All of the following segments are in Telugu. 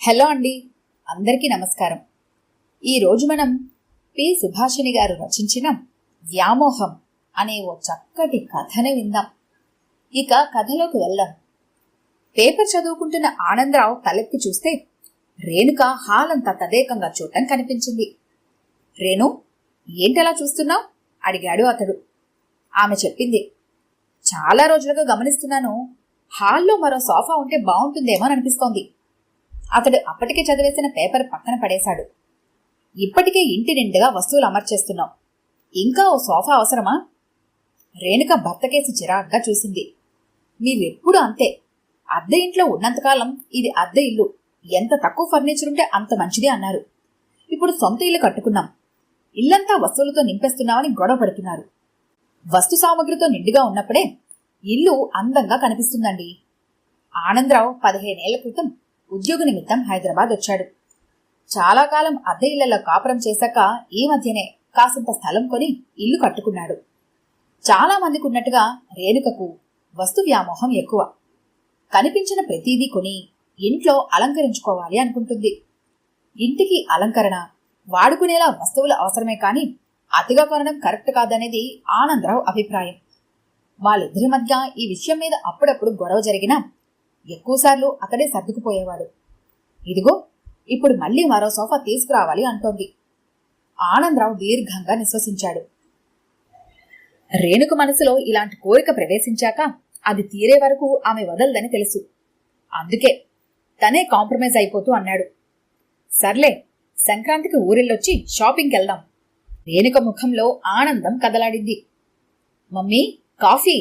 హలో అండి, అందరికీ నమస్కారం. ఈరోజు మనం పి సుభాషిణి గారు రచించిన వ్యామోహం అనే ఓ చక్కటి కథని విందాం. ఇక కథలోకి వెళ్దాం. పేపర్ చదువుకుంటున్న ఆనందరావు తలెత్తి చూస్తే రేణుక హాలంతా తదేకంగా చూడటం కనిపించింది. రేణు, ఏంటలా చూస్తున్నావు? అడిగాడు అతడు. ఆమె చెప్పింది, చాలా రోజులుగా గమనిస్తున్నాను, హాల్లో మరో సోఫా ఉంటే బాగుంటుందేమో అనిపిస్తోంది. అతడు అప్పటికే చదివేసిన పేపర్ పక్కన పడేశాడు. ఇప్పటికే ఇంటి నిండుగా వస్తువులు అమర్చేస్తున్నావు, ఇంకా ఓ సోఫా అవసరమా? రేణుక భర్తకేసి చిరాగ్గా చూసింది. మీరెప్పుడు అంతే, అద్దె ఇంట్లో ఉన్నంతకాలం ఇది అద్దె ఇల్లు, ఎంత తక్కువ ఫర్నిచర్ ఉంటే అంత మంచిది అన్నారు. ఇప్పుడు సొంత ఇల్లు కట్టుకున్నాం, ఇల్లంతా వస్తువులతో నింపేస్తున్నామని గొడవ పడుతున్నారు. వస్తు సామగ్రితో నిండుగా ఉన్నప్పుడే ఇల్లు అందంగా కనిపిస్తుందండి. ఆనందరావు 15 ఏళ్ల క్రితం ఉద్యోగ నిమిత్తం హైదరాబాద్ వచ్చాడు. చాలా కాలం అద్దె ఇళ్లలో కాపురం చేశాక ఈ మధ్యనే కాసింత స్థలం కొని ఇల్లు కట్టుకున్నాడు. చాలా మందికి ఉన్నట్టుగా రేణుకకు వస్తు వ్యామోహం ఎక్కువ. కనిపించిన ప్రతీదీ కొని ఇంట్లో అలంకరించుకోవాలి అనుకుంటుంది. ఇంటికి అలంకరణ, వాడుకునేలా వస్తువులు అవసరమే కాని అతిగా కొనడం కరెక్ట్ కాదనేది ఆనందరావు అభిప్రాయం. వాళ్ళిద్దరి మధ్య ఈ విషయం మీద అప్పుడప్పుడు గొడవ జరిగినా ఎక్కువసార్లు అతడే సర్దుకుపోయేవాడు. ఇదిగో ఇప్పుడు మళ్లీ మరో సోఫా తీసుకురావాలి అంటోంది. ఆనందరావు దీర్ఘంగా నిశ్వసించాడు. రేణుక మనసులో ఇలాంటి కోరిక ప్రవేశించాక అది తీరే వరకు ఆమె వదలదని తెలుసు. అందుకే తనే కాంప్రమైజ్ అయిపోతూ అన్నాడు, సర్లే, సంక్రాంతికి ఊరిళ్ళొచ్చి షాపింగ్కి వెళ్దాం. రేణుక ముఖంలో ఆనందం కదలాడింది. Mummy, coffee!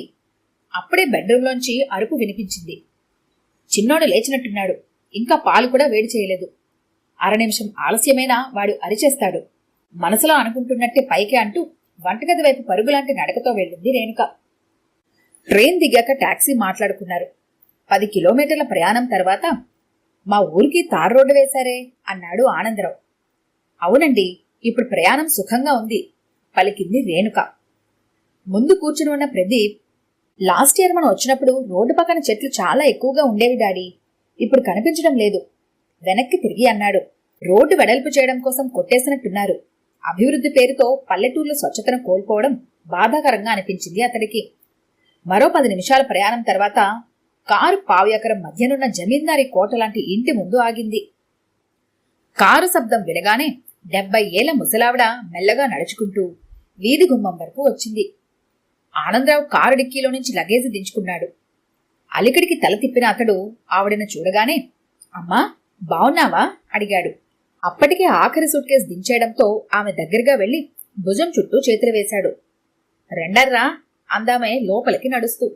అప్పుడే బెడ్రూంలోంచి అరుపు వినిపించింది. చిన్నోడు లేచినట్టున్నాడు, ఇంకా పాలు కూడా వేడి చేయలేదు. 1/2 నిమిషం ఆలస్యమైనా వాడు అరిచేస్తాడు. మనసులో అనుకుంటున్నట్టే పైకే అంటూ వంటగది వైపు పరుగులాంటి నడకతో వెళ్ళింది రేణుక. ట్రైన్ దిగాక టాక్సీ మాట్లాడుకున్నారు. 10 కిలోమీటర్ల ప్రయాణం తర్వాత మా ఊరికి తార్ రోడ్డు వేశారే అన్నాడు ఆనందరావు. అవునండి, ఇప్పుడు ప్రయాణం సుఖంగా ఉంది పలికింది రేణుక. ముందు కూర్చుని ఉన్న ప్రదీప్, లాస్ట్ ఇయర్ మనం వచ్చినప్పుడు రోడ్డు పక్కన చెట్లు చాలా ఎక్కువగా ఉండేవి డాడీ, ఇప్పుడు కనిపించడం లేదు. వెనక్కి తిరిగి అన్నాడు. రోడ్డు వెడల్పు చేయడం కోసం కొట్టేసినట్టున్నారు. అభివృద్ధి పేరుతో పల్లెటూర్ల స్వచ్ఛతను కోల్పోవడం బాధాకరంగా అనిపించింది అతడికి. మరో 10 నిమిషాల ప్రయాణం తర్వాత కారు 1/2 ఎకరం మధ్యనున్న జమీందారీ కోట లాంటి ఇంటి ముందు ఆగింది. కారు శబ్దం వినగానే 70 ఏళ్ల ముసలావిడ మెల్లగా నడుచుకుంటూ వీధి గుమ్మం వరకు వచ్చింది. ఆనందరావు కారు డిక్కీలో నుంచి లగేజీ దించుకున్నాడు. అలికిడికి తల తిప్పిన అతడు ఆవిడను చూడగానే, అమ్మా, బావున్నావా అడిగాడు. అప్పటికే ఆఖరి సూట్ కేసు దించేయడంతో ఆమె దగ్గరగా వెళ్లి భుజం చుట్టూ చేతులు వేశాడు. రెండర్రా అందామే లోపలికి నడుస్తూ.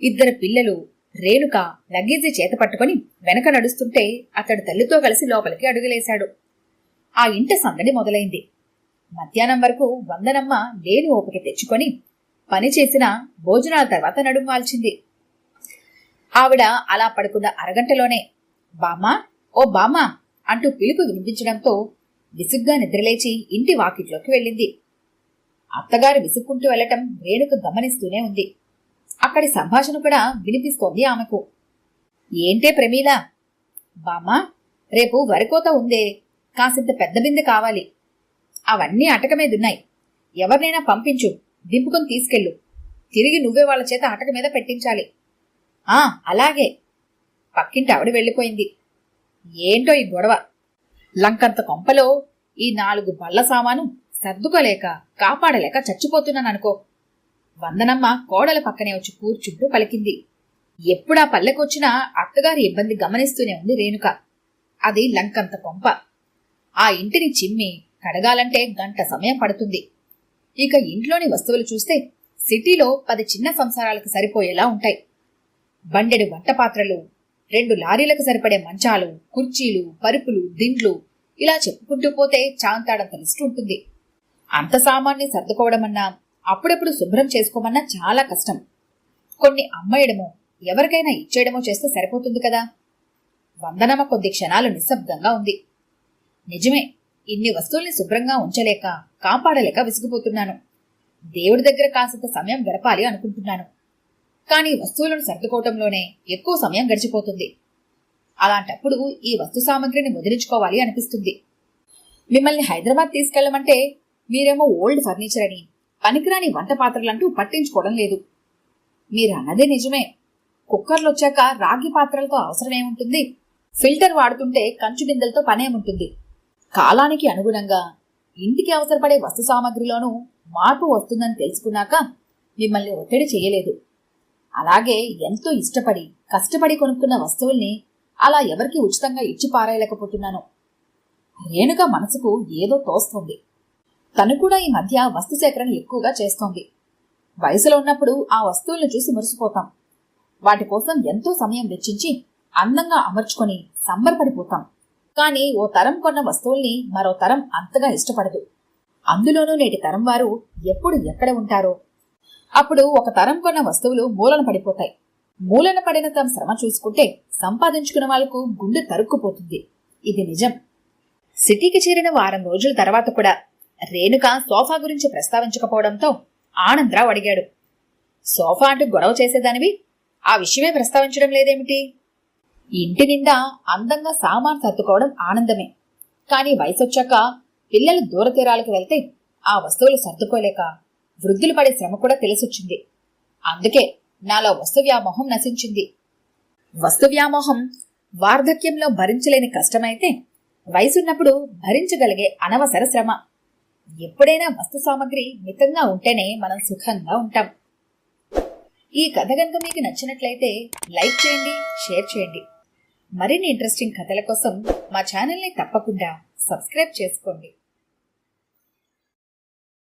2 పిల్లలు, రేణుక లగేజీ చేత పట్టుకుని వెనక నడుస్తుంటే అతడు తల్లితో కలిసి లోపలికి అడుగులేశాడు. ఆ ఇంట సందడి మొదలైంది. మధ్యాహ్నం వరకు వందనమ్మ లేని ఓపిక తెచ్చుకొని పనిచేసిన భోజనాల తర్వాత నడుంవాల్చింది. ఆవిడ అలా పడుకున్న అరగంటలోనే బామ్మా, ఓ బామ్మా అంటూ పిలుపు వినిపించడంతో విసుగ్గా నిద్రలేచి ఇంటి వాకిట్లోకి వెళ్ళింది. అత్తగారు విసుక్కుంటూ వెళ్లటం రేణుక గమనిస్తూనే ఉంది. అక్కడి సంభాషణ కూడా వినిపిస్తోంది ఆమెకు. ఏంటే ప్రమీల? బామ్మా, రేపు వరికోత ఉందే, కాసింత పెద్ద బిందె కావాలి. అవన్నీ అటకమీదున్నాయి, ఎవరినైనా పంపించు, దింపుకొని తీసుకెళ్ళు. తిరిగి నువ్వే వాళ్ళ చేత అటక మీద పెట్టించాలి. అలాగే. పక్కింటి ఆవిడ వెళ్ళిపోయింది. ఏంటో ఈ గొడవ. లంకంత కొంపలో ఈ 4 బళ్ళ సామాను సర్దుకోలేక కాపాడలేక చచ్చిపోతున్నాననుకో. వందనమ్మ కోడల పక్కనే వచ్చి కూర్చుంటూ పలికింది. ఎప్పుడా పల్లెకొచ్చినా అత్తగారి ఇబ్బంది గమనిస్తూనే ఉంది రేణుక. అది లంకంత కొంప. ఆ ఇంటిని చిమ్మి కడగాలంటే 1 గంట సమయం పడుతుంది. ఇక ఇంట్లోని వస్తువులు చూస్తే సిటీలో 10 చిన్న సంసారాలకు సరిపోయేలా ఉంటాయి. బండెడు వంట పాత్రలు, 2 లారీలకు సరిపడే మంచాలు, కుర్చీలు, పరుపులు, దిండ్లు, ఇలా చెప్పుకుంటూ పోతే చాంతాడంత లిస్టు ఉంటుంది. అంత సామాన్ని సర్దుకోవడమన్నా అప్పుడప్పుడు శుభ్రం చేసుకోమన్నా చాలా కష్టం. కొన్ని అమ్మేయడమో ఎవరికైనా ఇచ్చేయడమో చేస్తే సరిపోతుంది కదా. వందనమ్మ కొద్ది క్షణాలు నిశ్శబ్దంగా ఉంది. నిజమే, ఇన్ని వస్తువుల్ని శుభ్రంగా ఉంచలేక కాపాడలేక విసిగిపోతున్నాను. దేవుడి దగ్గర కాసింత సమయం గడపాలి అనుకుంటున్నాను. కానీ వస్తువులను సర్దుకోవటంలోనే ఎక్కువ సమయం గడిచిపోతుంది. అలాంటప్పుడు ఈ వస్తు సామాగ్రిని ముద్రించుకోవాలి అనిపిస్తుంది. మిమ్మల్ని హైదరాబాద్ తీసుకెళ్లమంటే మీరేమో ఓల్డ్ ఫర్నిచర్ అని, పనికిరాని వంట పాత్రలంటూ పట్టించుకోవడం లేదు. మీరన్నదే నిజమే. కుక్కర్లొచ్చాక రాగి పాత్రలతో అవసరమేముంటుంది? ఫిల్టర్ వాడుతుంటే కంచు బిందెలతో పనేముంటుంది? కాలానికి అనుగుణంగా ఇంటికి అవసరపడే వస్తు సామాగ్రిలోనూ మార్పు వస్తుందని తెలుసుకున్నాక మిమ్మల్ని ఒత్తిడి చేయలేదు. అలాగే ఎంతో ఇష్టపడి కష్టపడి కొనుక్కున్న వస్తువుల్ని అలా ఎవరికి ఉచితంగా ఇచ్చి పారేయలేకపోతున్నాను. రేణుక మనసుకు ఏదో తోస్తోంది. తను కూడా ఈ మధ్య వస్తు సేకరణ ఎక్కువగా చేస్తోంది. వయసులో ఉన్నప్పుడు ఆ వస్తువులను చూసి మురిసిపోతాం. వాటి కోసం ఎంతో సమయం వెచ్చించి అందంగా అమర్చుకొని సంబరపడిపోతాం. కానీ ఓ తరం కొన్న వస్తువుల్ని మరో తరం అంతగా ఇష్టపడదు. అందులోనూ నేటి తరం వారు ఎప్పుడు ఎక్కడ ఉంటారో. అప్పుడు ఒక తరం కొన్న వస్తువులు మూలన పడిపోతాయి. మూలన పడిన తమ శ్రమ చూసుకుంటే సంపాదించుకున్న వాళ్లకు గుండె తరుక్కుపోతుంది. ఇది నిజం. సిటీకి చేరిన వారం రోజుల తర్వాత కూడా రేణుక సోఫా గురించి ప్రస్తావించకపోవడంతో ఆనందరావు అడిగాడు. సోఫా అంటూ గొడవ చేసేదానివి, ఆ విషయమే ప్రస్తావించడం లేదేమిటి? ఇంటి నిండా అందంగా సామాన్ సర్దుకోవడం ఆనందమే. కానీ వయసొచ్చాక పిల్లలు దూర తీరాలకు వెళ్తే ఆ వస్తువులు సర్దుకోలేక వృద్ధులు పడే శ్రమ కూడా తెలిసొచ్చింది. అందుకే నాలో వస్తు వ్యామోహం నశించింది. వస్తు వ్యామోహం వార్ధక్యంలో భరించలేని కష్టమైతే వయసున్నప్పుడు భరించగలిగే అనవసర శ్రమ. ఎప్పుడైనా వస్తు సామాగ్రి మితంగా ఉంటేనే మనం సుఖంగా ఉంటాం. ఈ కథ కనుక మీకు నచ్చినట్లయితే లైక్ చేయండి, షేర్ చేయండి. మరిన్ని ఇంట్రెస్టింగ్ కథల కోసం మా ఛానల్ని తప్పకుండా సబ్స్క్రైబ్ చేసుకోండి.